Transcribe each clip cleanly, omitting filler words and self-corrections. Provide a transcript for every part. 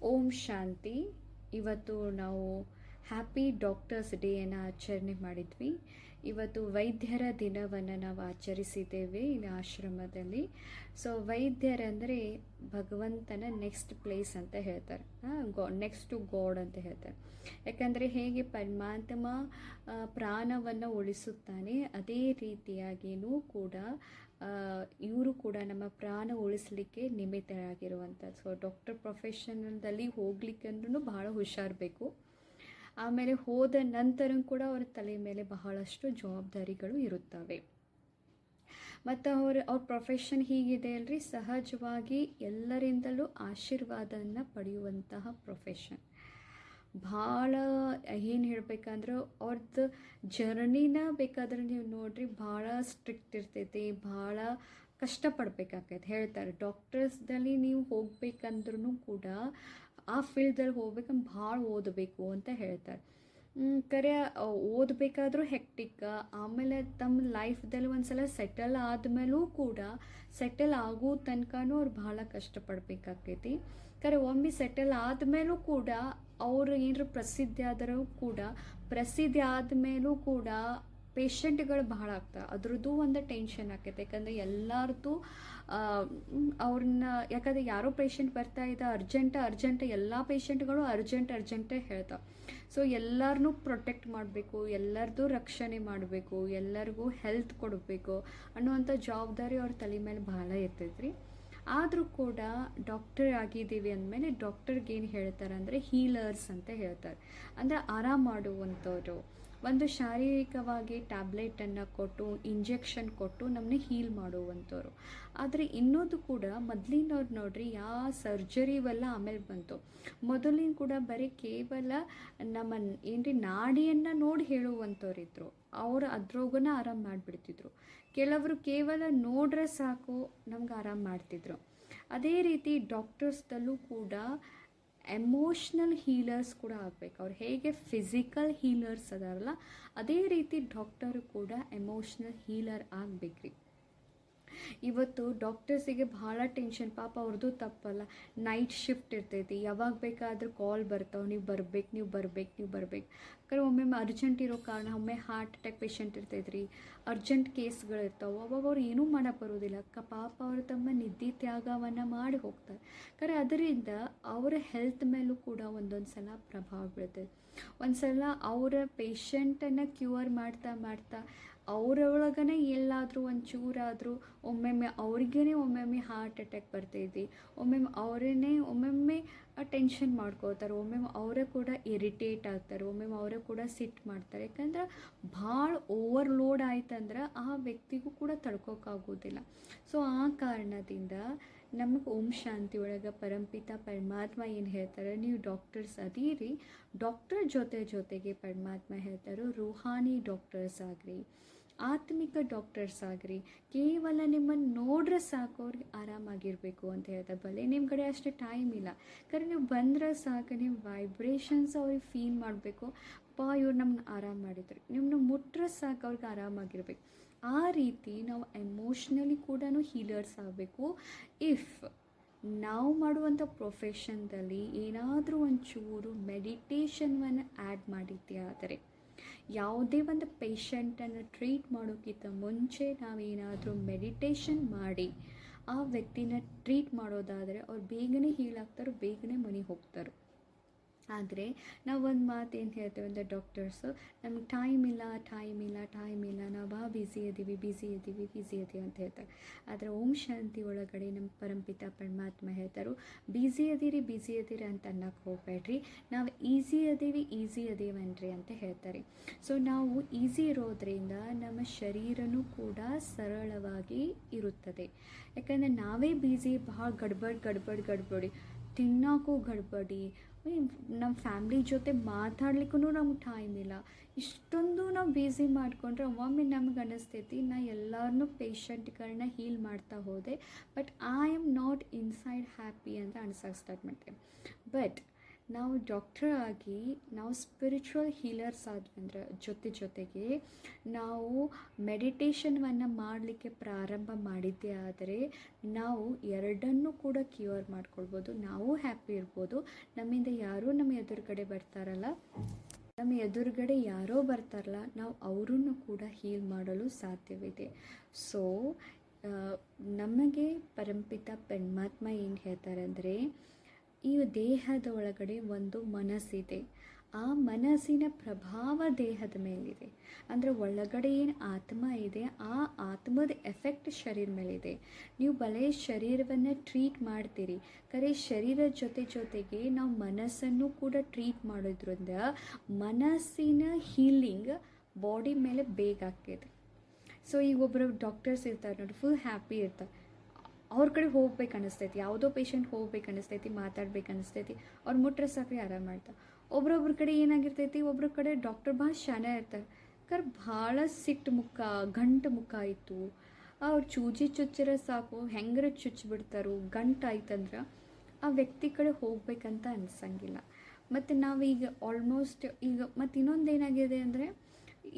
ಓಂ ಶಾಂತಿ. ಇವತ್ತು ನಾವು happy doctors ಡೇಯನ್ನು ಆಚರಣೆ ಮಾಡಿದ್ವಿ. ಇವತ್ತು ವೈದ್ಯರ ದಿನವನ್ನು ನಾವು ಆಚರಿಸಿದ್ದೇವೆ ಇಲ್ಲಿ ಆಶ್ರಮದಲ್ಲಿ. ಸೊ ವೈದ್ಯರಂದರೆ ಭಗವಂತನ ನೆಕ್ಸ್ಟ್ ಪ್ಲೇಸ್ ಅಂತ ಹೇಳ್ತಾರೆ, ನೆಕ್ಸ್ಟ್ ಟು ಗಾಡ್ ಅಂತ ಹೇಳ್ತಾರೆ. ಯಾಕಂದರೆ ಹೇಗೆ ಪರಮಾತ್ಮ ಪ್ರಾಣವನ್ನು ಉಳಿಸುತ್ತಾನೆ, ಅದೇ ರೀತಿಯಾಗಿಯೂ ಕೂಡ ಇವರು ಕೂಡ ನಮ್ಮ ಪ್ರಾಣ ಉಳಿಸಲಿಕ್ಕೆ ನಿಮಿತ್ತರಾಗಿರುವಂಥದ್ದು. ಸೊ ಡಾಕ್ಟರ್ ಪ್ರೊಫೆಷನಲ್ದಲ್ಲಿ ಹೋಗ್ಲಿಕ್ಕಂದ್ರೂ ಬಹಳ ಹುಷಾರಬೇಕು. ಆಮೇಲೆ ಹೋದ ನಂತರ ಕೂಡ ಅವರ ತಲೆ ಮೇಲೆ ಬಹಳಷ್ಟು ಜವಾಬ್ದಾರಿಗಳು ಇರುತ್ತವೆ. ಮತ್ತು ಅವ್ರ ಪ್ರೊಫೆಷನ್ ಹೀಗಿದೆ ಅಲ್ರಿ, ಸಹಜವಾಗಿ ಎಲ್ಲರಿಂದಲೂ ಆಶೀರ್ವಾದವನ್ನು ಪಡೆಯುವಂತಹ ಪ್ರೊಫೆಷನ್. ಭಾಳ ಏನು ಹೇಳಬೇಕಂದ್ರೆ ಅವ್ರದ್ದು ಜರ್ನಿನ ಬೇಕಾದ್ರೆ ನೀವು ನೋಡ್ರಿ, ಭಾಳ ಸ್ಟ್ರಿಕ್ಟ್ ಇರ್ತೈತಿ, ಭಾಳ ಕಷ್ಟಪಡ್ಬೇಕಾಗೈತೆ. ಹೇಳ್ತಾರೆ ಡಾಕ್ಟರ್ಸ್ದಲ್ಲಿ ನೀವು ಹೋಗ್ಬೇಕಂದ್ರೂ ಕೂಡ ಆ ಫೀಲ್ಡ್ದಲ್ಲಿ ಹೋಗ್ಬೇಕಂದ್ರೆ ಭಾಳ ಓದಬೇಕು ಅಂತ ಹೇಳ್ತಾರೆ. ಕರೆ ಓದಬೇಕಾದ್ರೂ ಹೆಕ್ಟಿಕ್. ಆಮೇಲೆ ತಮ್ಮ ಲೈಫ್ದಲ್ಲಿ ಒಂದು ಸಲ ಸೆಟಲ್ ಆದಮೇಲೂ ಕೂಡ ಸೆಟಲ್ ಆಗೋ ತನಕನೂ ಅವ್ರು ಭಾಳ ಕಷ್ಟಪಡ್ಬೇಕಾಗ್ತೈತಿ. ಕರೆ ಒಮ್ಮೆ ಸೆಟಲ್ ಆದಮೇಲೂ ಕೂಡ ಅವರು ಏನಾರು ಪ್ರಸಿದ್ಧಿ ಆದರೂ ಕೂಡ, ಪ್ರಸಿದ್ಧಿ ಆದಮೇಲೂ ಕೂಡ ಪೇಷಂಟ್ಗಳು ಭಾಳ ಆಗ್ತಾರೆ. ಅದ್ರದ್ದು ಒಂದು ಟೆನ್ಷನ್ ಆಕೈತೆ. ಯಾಕಂದರೆ ಎಲ್ಲರದ್ದು ಯಾಕಂದರೆ ಯಾರೋ ಪೇಷಂಟ್ ಬರ್ತಾ ಇದೆ ಅರ್ಜೆಂಟ್ ಎಲ್ಲ ಪೇಷಂಟ್ಗಳು ಅರ್ಜೆಂಟೇ ಹೇಳ್ತಾವೆ. ಸೊ ಎಲ್ಲರನ್ನೂ ಪ್ರೊಟೆಕ್ಟ್ ಮಾಡಬೇಕು, ಎಲ್ಲರದ್ದು ರಕ್ಷಣೆ ಮಾಡಬೇಕು, ಎಲ್ಲರಿಗೂ ಹೆಲ್ತ್ ಕೊಡಬೇಕು ಅನ್ನುವಂಥ ಜವಾಬ್ದಾರಿ ಅವ್ರ ತಲೆ ಮೇಲೆ ಭಾಳ ಇರ್ತೈತ್ರಿ. ಆದರೂ ಕೂಡ ಡಾಕ್ಟರ್ ಆಗಿದ್ದೀವಿ ಅಂದಮೇಲೆ ಡಾಕ್ಟರ್ಗೆ ಏನು ಹೇಳ್ತಾರೆ ಅಂದರೆ ಹೀಲರ್ಸ್ ಅಂತ ಹೇಳ್ತಾರೆ. ಅಂದರೆ ಆರಾಮ ಮಾಡುವಂಥವ್ರು, ಒಂದು ಶಾರೀರಿಕವಾಗಿ ಟ್ಯಾಬ್ಲೆಟನ್ನು ಕೊಟ್ಟು ಇಂಜೆಕ್ಷನ್ ಕೊಟ್ಟು ನಮ್ಮನ್ನ ಹೀಲ್ ಮಾಡುವಂಥವ್ರು. ಆದರೆ ಇನ್ನೊಂದು ಕೂಡ ಮೊದಲಿನವ್ರು ನೋಡ್ರಿ, ಯಾವ ಸರ್ಜರಿ ಇವೆಲ್ಲ ಆಮೇಲೆ ಬಂತು. ಮೊದಲಿನ ಕೂಡ ಬರೀ ಕೇವಲ ನಮ್ಮ ಏನ್ರಿ ನಾಡಿಯನ್ನು ನೋಡಿ ಹೇಳುವಂಥವ್ರಿದ್ರು. ಅವರು ಅದ್ರೋಗನ ಆರಾಮ ಮಾಡಿಬಿಡ್ತಿದ್ರು. ಕೆಲವರು ಕೇವಲ ನೋಡ್ರೆ ಸಾಕು ನಮ್ಗೆ ಆರಾಮ ಮಾಡ್ತಿದ್ರು. ಅದೇ ರೀತಿ ಡಾಕ್ಟರ್ಸ್ದಲ್ಲೂ ಕೂಡ ಎಮೋಷ್ನಲ್ ಹೀಲರ್ಸ್ ಕೂಡ ಆಗಬೇಕು. ಅವ್ರು ಹೇಗೆ ಫಿಸಿಕಲ್ ಹೀಲರ್ಸ್ ಅದಾರಲ್ಲ, ಅದೇ ರೀತಿ ಡಾಕ್ಟರು ಕೂಡ ಎಮೋಷ್ನಲ್ ಹೀಲರ್ ಆಗಬೇಕ್ರಿ. ಇವತ್ತು ಡಾಕ್ಟರ್ಸಿಗೆ ಭಾಳ ಟೆನ್ಷನ್, ಪಾಪ ಅವ್ರದ್ದು ತಪ್ಪಲ್ಲ. ನೈಟ್ ಶಿಫ್ಟ್ ಇರ್ತೈತಿ, ಯಾವಾಗ ಬೇಕಾದರೂ ಕಾಲ್ ಬರ್ತಾವೆ, ನೀವು ಬರ್ಬೇಕು. ಯಾಕಂದ್ರೆ ಒಮ್ಮೆ ಅರ್ಜೆಂಟ್ ಇರೋ ಕಾರಣ, ಒಮ್ಮೆ ಹಾರ್ಟ್ ಅಟ್ಯಾಕ್ ಪೇಷಂಟ್ ಇರ್ತೈತ್ರಿ, ಅರ್ಜೆಂಟ್ ಕೇಸ್ಗಳಿರ್ತಾವೆ. ಅವಾಗ ಅವ್ರು ಏನೂ ಮಾಡಕ್ಕೆ ಬರೋದಿಲ್ಲ. ಪಾಪ ಅವರು ತಮ್ಮ ನಿದ್ದೆ ತ್ಯಾಗವನ್ನು ಮಾಡಿ ಹೋಗ್ತಾರೆ. ಯಾಕಂದರೆ ಅದರಿಂದ ಅವರ ಹೆಲ್ತ್ ಮೇಲೂ ಕೂಡ ಒಂದೊಂದು ಸಲ ಪ್ರಭಾವ ಬೀಳ್ತದೆ. ಒಂದು ಸಲ ಅವರ ಪೇಷಂಟನ್ನು ಕ್ಯೂರ್ ಮಾಡ್ತಾ ಅವರೊಳಗನೆ ಎಲ್ಲಾದರೂ ಒಂಚೂರಾದರೂ ಒಮ್ಮೊಮ್ಮೆ ಹಾರ್ಟ್ ಅಟ್ಯಾಕ್ ಬರ್ತೈತಿ, ಒಮ್ಮೊಮ್ಮೆ ಟೆನ್ಷನ್ ಮಾಡ್ಕೋತಾರೆ, ಒಮ್ಮೊಮ್ಮೆ ಅವರೇ ಕೂಡ ಇರಿಟೇಟ್ ಆಗ್ತಾರೆ, ಒಮ್ಮೊಮ್ಮೆ ಅವರೇ ಕೂಡ ಸಿಟ್ಟು ಮಾಡ್ತಾರೆ. ಯಾಕಂದ್ರೆ ಭಾಳ ಓವರ್ಲೋಡ್ ಆಯ್ತಂದ್ರೆ ಆ ವ್ಯಕ್ತಿಗೂ ಕೂಡ ತಡ್ಕೋಕ್ಕಾಗೋದಿಲ್ಲ. ಸೊ ಆ ಕಾರಣದಿಂದ ನಮಗೆ ಓಂ ಶಾಂತಿ ಒಳಗೆ ಪರಂಪಿತ ಪರಮಾತ್ಮ ಏನು ಹೇಳ್ತಾರೆ, ನೀವು ಡಾಕ್ಟರ್ಸ್ ಅದೀರಿ, ಡಾಕ್ಟರ್ ಜೊತೆಗೆ ಪರಮಾತ್ಮ ಹೇಳ್ತಾರೆ ರೂಹಾನಿ ಡಾಕ್ಟರ್ಸ್ ಆಗ್ರಿ, ಆತ್ಮಿಕ ಡಾಕ್ಟರ್ಸ್ ಆಗ್ರಿ. ಕೇವಲ ನಿಮ್ಮನ್ನು ನೋಡ್ರೆ ಸಾಕು ಅವ್ರಿಗೆ ಆರಾಮಾಗಿರಬೇಕು ಅಂತ ಹೇಳ್ತಾರೆ. ಭಲೆ ನಿಮ್ಮ ಕಡೆ ಅಷ್ಟು ಟೈಮ್ ಇಲ್ಲ, ಕರೆ ನೀವು ಬಂದ್ರೆ ಸಾಕು, ನೀವು ವೈಬ್ರೇಷನ್ಸ್ ಅವ್ರಿಗೆ ಫೀಲ್ ಮಾಡಬೇಕು. ಇವ್ರು ನಮ್ಮನ್ನ ಆರಾಮ ಮಾಡಿದ್ರು, ನಿಮ್ಮನ್ನ ಮುಟ್ರೆ ಸಾಕು ಅವ್ರಿಗೆ ಆರಾಮಾಗಿರ್ಬೇಕು. ಆ ರೀತಿ ನಾವು ಎಮೋಷ್ನಲಿ ಕೂಡ ಹೀಲರ್ಸ್ ಆಗಬೇಕು. ಇಫ್ ನಾವು ಮಾಡುವಂಥ ಪ್ರೊಫೆಷನ್ದಲ್ಲಿ ಏನಾದರೂ ಒಂಚೂರು ಮೆಡಿಟೇಷನ್ವನ್ನು ಆ್ಯಡ್ ಮಾಡಿದ್ದೆ ಆದರೆ, ಯಾವುದೇ ಒಂದು ಪೇಷಂಟನ್ನು ಟ್ರೀಟ್ ಮಾಡೋಕ್ಕಿಂತ ಮುಂಚೆ ನಾವೇನಾದರೂ ಮೆಡಿಟೇಷನ್ ಮಾಡಿ ಆ ವ್ಯಕ್ತಿನ ಟ್ರೀಟ್ ಮಾಡೋದಾದರೆ ಅವ್ರು ಬೇಗನೆ ಹೀಲ್ ಆಗ್ತಾರೆ, ಬೇಗನೆ ಮನೆಗೆ ಹೋಗ್ತಾರೆ. ಆದರೆ ನಾವು ಒಂದು ಮಾತು ಏನು ಹೇಳ್ತೇವೆ ಅಂದರೆ ಡಾಕ್ಟರ್ಸು, ನಮ್ಗೆ ಟೈಮ್ ಇಲ್ಲ, ನಾವು ಬ್ಯುಸಿ ಇದ್ದೀವಿ ಅಂತ ಹೇಳ್ತಾರೆ. ಆದರೆ ಓಂ ಶಾಂತಿ ಒಳಗಡೆ ನಮ್ಮ ಪರಂಪಿತ ಪರಮಾತ್ಮ ಹೇಳ್ತಾರೆ, ಬ್ಯುಸಿ ಅದೀರಿ ಅಂತ ಅನ್ನಕ್ಕೆ ಹೋಗಬೇಡ್ರಿ, ನಾವು ಈಸಿ ಅದೀವನ್ರಿ ಅಂತ ಹೇಳ್ತಾರೆ. ಸೊ ನಾವು ಈಸಿ ಇರೋದ್ರಿಂದ ನಮ್ಮ ಶರೀರನೂ ಕೂಡ ಸರಳವಾಗಿ ಇರುತ್ತದೆ. ಯಾಕಂದರೆ ನಾವೇ ಬ್ಯುಸಿ, ಭಾಳ ಗಡ್ಬಡಿ, ತಿನ್ನೋಕ್ಕೂ ಗಡ್ಬಡಿ, ನಮ್ಮ ಫ್ಯಾಮ್ಲಿ ಜೊತೆ ಮಾತಾಡ್ಲಿಕ್ಕೂ ನಮ್ಗೆ ಟೈಮ್ ಇಲ್ಲ. ಇಷ್ಟೊಂದು ನಾವು ಬ್ಯುಸಿ ಮಾಡಿಕೊಂಡ್ರೆ ಒಮ್ಮೆ ನಮ್ಗೆ ಅನ್ನಿಸ್ತೈತಿ, ನಾ ಎಲ್ಲರನ್ನೂ ಪೇಷಂಟ್ಗಳನ್ನ ಹೀಲ್ ಮಾಡ್ತಾ ಹೋದೆ, but I am not inside happy ಅಂತ ಅನ್ಸೋಕೆ ಸ್ಟಾರ್ಟ್ ಮಾಡ್ತೇವೆ. ಬಟ್ ನಾವು ಡಾಕ್ಟರ್ ಆಗಿ ನಾವು ಸ್ಪಿರಿಚುವಲ್ ಹೀಲರ್ಸ್ ಆದ್ವಿ ಅಂದ್ರೆ ಜೊತೆಗೆ ನಾವು ಮೆಡಿಟೇಷನ್ವನ್ನು ಮಾಡಲಿಕ್ಕೆ ಪ್ರಾರಂಭ ಮಾಡಿದ್ದೇ ಆದರೆ ನಾವು ಎರಡನ್ನೂ ಕೂಡ ಕ್ಯೂರ್ ಮಾಡ್ಕೊಳ್ಬೋದು. ನಾವು ಹ್ಯಾಪಿ ಇರ್ಬೋದು, ನಮ್ಮಿಂದ ಯಾರೂ ನಮ್ಮ ಎದುರುಗಡೆ ಬರ್ತಾರಲ್ಲ, ನಮ್ಮ ಎದುರುಗಡೆ ಯಾರೋ ಬರ್ತಾರಲ್ಲ, ನಾವು ಅವರನ್ನು ಕೂಡ ಹೀಲ್ ಮಾಡಲು ಸಾಧ್ಯವಿದೆ. ಸೊ ನಮಗೆ ಪರಂಪಿತ ಪರಮಾತ್ಮ ಏನು ಹೇಳ್ತಾರೆ ಅಂದರೆ, ಈ ದೇಹದ ಒಳಗಡೆ ಒಂದು ಮನಸ್ಸಿದೆ, ಆ ಮನಸ್ಸಿನ ಪ್ರಭಾವ ದೇಹದ ಮೇಲಿದೆ. ಅಂದರೆ ಒಳಗಡೆ ಏನು ಆತ್ಮ ಇದೆ, ಆ ಆತ್ಮದ ಎಫೆಕ್ಟ್ ಶರೀರ ಮೇಲಿದೆ. ನೀವು ಬಲೆ ಶರೀರವನ್ನು ಟ್ರೀಟ್ ಮಾಡ್ತೀರಿ, ಖರೆ ಶರೀರ ಜೊತೆಗೆ ನಾವು ಮನಸ್ಸನ್ನು ಕೂಡ ಟ್ರೀಟ್ ಮಾಡೋದ್ರಿಂದ ಮನಸ್ಸಿನ ಹೀಲಿಂಗ್ ಬಾಡಿ ಮೇಲೆ ಬೇಗ ಆಗ್ತದೆ. ಸೊ ಈಗ ಒಬ್ಬರು ಡಾಕ್ಟರ್ಸ್ ಇರ್ತಾರೆ ನೋಡಿ, ಫುಲ್ ಹ್ಯಾಪಿ ಇರ್ತಾರೆ, ಅವ್ರ ಕಡೆ ಹೋಗ್ಬೇಕು ಅನ್ನಿಸ್ತೈತಿ, ಯಾವುದೋ ಪೇಷಂಟ್ ಹೋಗ್ಬೇಕು ಅನ್ನಿಸ್ತೈತಿ, ಮಾತಾಡ್ಬೇಕು ಅನ್ನಿಸ್ತೈತಿ, ಅವ್ರು ಮುಟ್ರೆ ಸಾಕ್ರಿ ಆರಾಮ ಮಾಡ್ತಾರೆ. ಒಬ್ರೊಬ್ರ ಕಡೆ ಏನಾಗಿರ್ತೈತಿ, ಒಬ್ರ ಕಡೆ ಡಾಕ್ಟರ್ ಭಾಳ ಶಾನೆ ಇರ್ತಾರೆ, ಭಾಳ ಸಿಟ್ಟು ಮುಖ, ಗಂಟು ಮುಖ ಆಯಿತು, ಅವ್ರು ಚೂಜಿ ಚುಚ್ಚಿರ ಸಾಕು ಹೆಂಗರ ಚುಚ್ಚಿಬಿಡ್ತಾರೋ, ಗಂಟು ಆಯ್ತಂದ್ರೆ ಆ ವ್ಯಕ್ತಿ ಕಡೆ ಹೋಗ್ಬೇಕಂತ ಅನ್ಸಂಗಿಲ್ಲ. ಮತ್ತು ನಾವೀಗ ಆಲ್ಮೋಸ್ಟ್ ಈಗ ಮತ್ತು ಇನ್ನೊಂದು ಏನಾಗಿದೆ ಅಂದರೆ,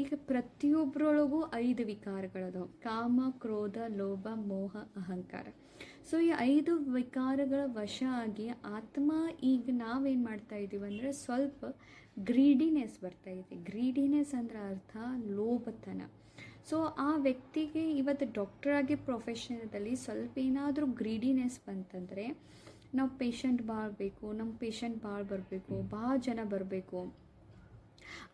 ಈಗ ಪ್ರತಿಯೊಬ್ಬರೊಳಗೂ 5 ವಿಕಾರಗಳದಾವೆ: ಕಾಮ, ಕ್ರೋಧ, ಲೋಭ, ಮೋಹ, ಅಹಂಕಾರ. ಸೊ ಈ 5 ವಿಕಾರಗಳ ವಶ ಆಗಿ ಆತ್ಮ ಈಗ ನಾವೇನು ಮಾಡ್ತಾ ಇದ್ದೀವಿ ಅಂದರೆ ಸ್ವಲ್ಪ ಗ್ರೀಡಿನೆಸ್ ಬರ್ತಾ ಇದೆ. ಗ್ರೀಡಿನೆಸ್ ಅಂದ್ರೆ ಅರ್ಥ ಲೋಭತನ. ಸೊ ಆ ವ್ಯಕ್ತಿಗೆ ಇವತ್ತು ಡಾಕ್ಟರಾಗಿ ಪ್ರೊಫೆಷನದಲ್ಲಿ ಸ್ವಲ್ಪ ಏನಾದರೂ ಗ್ರೀಡಿನೆಸ್ ಬಂತಂದರೆ, ನಾವು ಪೇಷಂಟ್ ಭಾಳ ಬೇಕು, ನಮ್ಮ ಪೇಷಂಟ್ ಭಾಳ ಬರಬೇಕು, ಭಾಳ ಜನ ಬರಬೇಕು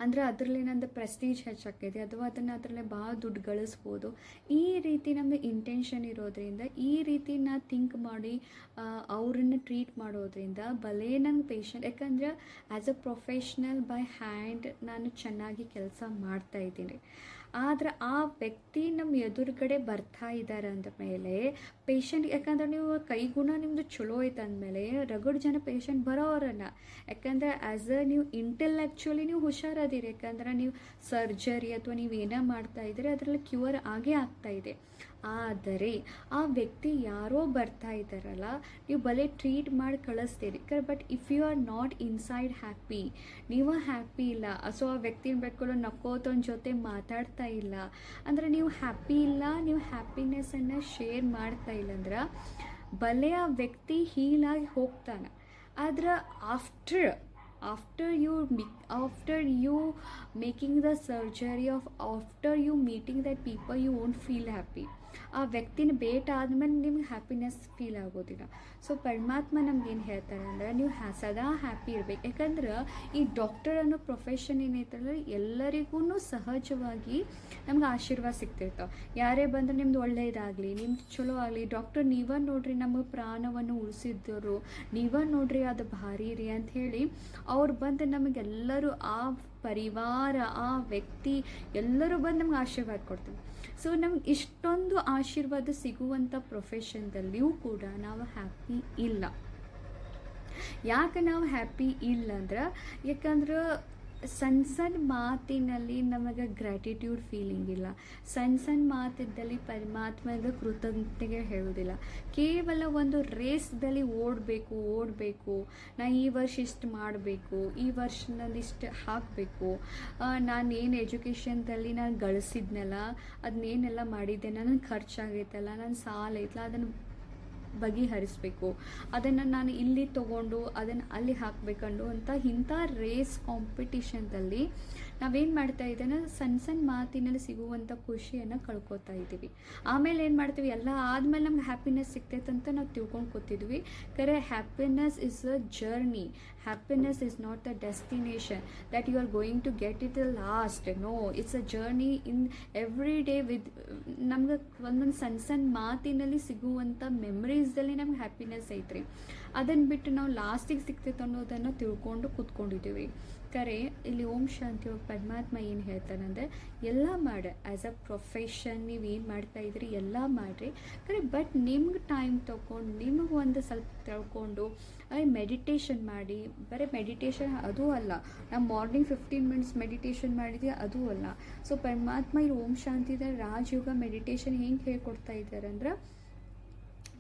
ಅಂದರೆ ಅದರಲ್ಲಿ ನಂದು ಪ್ರೆಸ್ಟೀಜ್ ಹೆಚ್ಚಾಗ್ತೈತೆ, ಅಥವಾ ಅದರಲ್ಲೇ ಭಾಳ ದುಡ್ಡು ಗಳಿಸ್ಬೋದು. ಈ ರೀತಿ ನಮಗೆ ಇಂಟೆನ್ಷನ್ ಇರೋದ್ರಿಂದ, ಈ ರೀತಿ ನಾ ಥಿಂಕ್ ಮಾಡಿ ಅವ್ರನ್ನ ಟ್ರೀಟ್ ಮಾಡೋದ್ರಿಂದ ಭಲೇ ನನ್ನ ಪೇಷಂಟ್, ಯಾಕಂದ್ರೆ as a professional by hand ನಾನು ಚೆನ್ನಾಗಿ ಕೆಲಸ ಮಾಡ್ತಾಯಿದ್ದೀನಿ. ಆದರೆ ಆ ವ್ಯಕ್ತಿ ನಮ್ಮ ಎದುರುಗಡೆ ಬರ್ತಾ ಇದ್ದಾರೆ ಅಂದಮೇಲೆ ಪೇಷಂಟ್, ಯಾಕಂದ್ರೆ ನೀವು ಕೈಗುಣ ನಿಮ್ಮದು ಚಲೋ ಐತೆ ಅಂದಮೇಲೆ ರಗಡ್ ಜನ ಪೇಷಂಟ್ ಬರೋರನ್ನ. ಯಾಕಂದರೆ ಆ್ಯಸ್ ಅ ನೀವು ಇಂಟೆಲೆಕ್ಚುಲಿ ನೀವು ಹುಷಾರದಿರಿ, ಯಾಕಂದ್ರೆ ನೀವು ಸರ್ಜರಿ ಅಥವಾ ನೀವು ಏನೋ ಮಾಡ್ತಾ ಇದ್ದೀರಿ ಅದರಲ್ಲಿ ಕ್ಯೂರ್ ಆಗೇ ಆಗ್ತಾಯಿದೆ. ಆದರೆ ಆ ವ್ಯಕ್ತಿ ಯಾರೋ ಬರ್ತಾ ಇದ್ದಾರಲ್ಲ, ನೀವು ಭಲೇ ಟ್ರೀಟ್ ಮಾಡಿ ಕಳಿಸ್ತೀರಿ, but if you are not inside happy, ನೀವು ಹ್ಯಾಪಿ ಇಲ್ಲ, ಸೊ ಆ ವ್ಯಕ್ತಿನ ಬೆಟ್ಕೊಳ್ಳೋ ನಕ್ಕೋತನ ಜೊತೆ ಮಾತಾಡ್ತಾ ಇಲ್ಲ ಅಂದರೆ ನೀವು ಹ್ಯಾಪಿ ಇಲ್ಲ, ನೀವು ಹ್ಯಾಪಿನೆಸ್ಸನ್ನು ಶೇರ್ ಮಾಡ್ತಾ ಇಲ್ಲ ಅಂದ್ರೆ ಭಲೇ ಆ ವ್ಯಕ್ತಿ ಹೀಲಾಗಿ ಹೋಗ್ತಾನೆ. ಆದ್ರೆ after you making the surgery, after you meeting that people, you won't feel happy. ಆ ವ್ಯಕ್ತಿನ ಭೇಟ ಆದಮೇಲೆ ನಿಮ್ಗೆ ಹ್ಯಾಪಿನೆಸ್ ಫೀಲ್ ಆಗೋದಿಲ್ಲ. ಸೊ ಪರಮಾತ್ಮ ನಮ್ಗೇನು ಹೇಳ್ತಾರೆ ಅಂದರೆ, ನೀವು ಸದಾ ಹ್ಯಾಪಿ ಇರಬೇಕು. ಯಾಕಂದ್ರೆ ಈ ಡಾಕ್ಟರ್ ಅನ್ನೋ ಪ್ರೊಫೆಷನ್ ಏನೈತಲ್ಲ, ಎಲ್ಲರಿಗೂ ಸಹಜವಾಗಿ ನಮ್ಗೆ ಆಶೀರ್ವಾದ ಸಿಗ್ತಿರ್ತಾವೆ. ಯಾರೇ ಬಂದರೆ ನಿಮ್ದು ಒಳ್ಳೆಯದಾಗಲಿ, ನಿಮ್ದು ಚಲೋ ಆಗಲಿ, ಡಾಕ್ಟರ್ ನೀವೇ ನೋಡ್ರಿ ನಮಗೆ ಪ್ರಾಣವನ್ನು ಉಳಿಸಿದ್ದರು, ನೀವೇ ನೋಡ್ರಿ ಅದು ಭಾರಿ ರೀ ಅಂತ ಹೇಳಿ ಅವ್ರು ಬಂದು ನಮಗೆಲ್ಲರೂ, ಆ ಪರಿವಾರ, ಆ ವ್ಯಕ್ತಿ ಎಲ್ಲರೂ ಬಂದು ನಮ್ಗೆ ಆಶೀರ್ವಾದ ಕೊಡ್ತಾರೆ. ಸೊ ನಮ್ಗೆ ಇಷ್ಟೊಂದು ಆಶೀರ್ವಾದ ಸಿಗುವಂಥ ಪ್ರೊಫೆಷನ್ದಲ್ಲಿಯೂ ಕೂಡ ನಾವು ಹ್ಯಾಪಿ ಇಲ್ಲ. ಯಾಕೆ ನಾವು ಹ್ಯಾಪಿ ಇಲ್ಲ ಅಂದ್ರೆ, ಯಾಕಂದ್ರೆ ಸಣ್ಣ ಮಾತಿನಲ್ಲಿ ನಮಗೆ ಗ್ರ್ಯಾಟಿಟ್ಯೂಡ್ ಫೀಲಿಂಗ್ ಇಲ್ಲ, ಸಣ್ಣ ಮಾತಿದ್ದಲ್ಲಿ ಪರಮಾತ್ಮದ ಕೃತಜ್ಞತೆಗೆ ಹೇಳೋದಿಲ್ಲ. ಕೇವಲ ಒಂದು ರೇಸ್ದಲ್ಲಿ ಓಡಬೇಕು, ನಾ ಈ ವರ್ಷ ಇಷ್ಟು ಮಾಡಬೇಕು, ಈ ವರ್ಷ ನಾನು ಇಷ್ಟು ಹಾಕಬೇಕು, ನಾನೇನು ಎಜುಕೇಷನ್ದಲ್ಲಿ ನಾನು ಗಳಿಸಿದ್ನಲ್ಲ, ಅದನ್ನೇನೆಲ್ಲ ಮಾಡಿದ್ದೆ, ನನಗೆ ಖರ್ಚಾಗೈತಲ್ಲ, ನನ್ನ ಸಾಲ ಐತಲ್ಲ, ಅದನ್ನು ಬಗೆಹರಿಸಬೇಕು, ಅದನ್ನು ನಾನು ಇಲ್ಲಿ ತೊಗೊಂಡು ಅದನ್ನು ಅಲ್ಲಿ ಹಾಕಬೇಕಂಡು ಅಂತ ಇಂಥ ರೇಸ್ ಕಾಂಪಿಟಿಷನ್ದಲ್ಲಿ ನಾವೇನು ಮಾಡ್ತಾ ಇದ್ದೇನೆ, ಸಣ್ಣ ಮಾತಿನಲ್ಲಿ ಸಿಗುವಂಥ ಖುಷಿಯನ್ನು ಕಳ್ಕೊತಾ ಇದ್ದೀವಿ. ಆಮೇಲೆ ಏನು ಮಾಡ್ತೀವಿ, ಎಲ್ಲ ಆದಮೇಲೆ ನಮ್ಗೆ ಹ್ಯಾಪಿನೆಸ್ ಸಿಗ್ತೈತೆ ಅಂತ ನಾವು ತಿಳ್ಕೊಂಡು ಕೂತಿದ್ವಿ. ಖರೆ happiness is a journey, happiness is not the destination that you are going to get it the last. No, it's a journey in every day with ನಮ್ಗೆ ಒಂದೊಂದು ಸಣ್ಣ ಮಾತಿನಲ್ಲಿ ಸಿಗುವಂಥ ಮೆಮರೀಸ್ದಲ್ಲಿ ನಮ್ಗೆ ಹ್ಯಾಪಿನೆಸ್ ಐತ್ರಿ. ಅದನ್ನು ಬಿಟ್ಟು ನಾವು ಲಾಸ್ಟಿಗೆ ಸಿಗ್ತೈತೆ ಅನ್ನೋದನ್ನು ತಿಳ್ಕೊಂಡು ಕೂತ್ಕೊಂಡಿದ್ದೀವಿ. ಕರೆ ಇಲ್ಲಿ ಓಂ ಶಾಂತಿ ಪರಮಾತ್ಮ ಏನು ಹೇಳ್ತಾನೆ ಅಂದರೆ, ಎಲ್ಲ ಮಾಡಿ ಆ್ಯಸ್ ಅ ಪ್ರೊಫೆಷನ್ ನೀವು ಏನು ಮಾಡ್ತಾಯಿದ್ರಿ ಎಲ್ಲ ಮಾಡಿರಿ, ಕರೆ ಬಟ್ ನಿಮ್ಗೆ ಟೈಮ್ ತೊಗೊಂಡು ನಿಮಗೆ ಒಂದು ಸ್ವಲ್ಪ ತಿಳ್ಕೊಂಡು ಮೆಡಿಟೇಷನ್ ಮಾಡಿ. ಬರೀ ಮೆಡಿಟೇಷನ್ ಅದೂ ಅಲ್ಲ, ನಾವು ಮಾರ್ನಿಂಗ್ 15 ಮಿನಿಟ್ಸ್ ಮೆಡಿಟೇಷನ್ ಮಾಡಿದ್ವಿ ಅದೂ ಅಲ್ಲ. ಸೊ ಪರಮಾತ್ಮ ಇಲ್ಲಿ ಓಂ ಶಾಂತಿದ ರಾಜಯೋಗ ಮೆಡಿಟೇಷನ್ ಹೆಂಗೆ ಹೇಳ್ಕೊಡ್ತಾ ಇದ್ದಾರೆ ಅಂದ್ರೆ,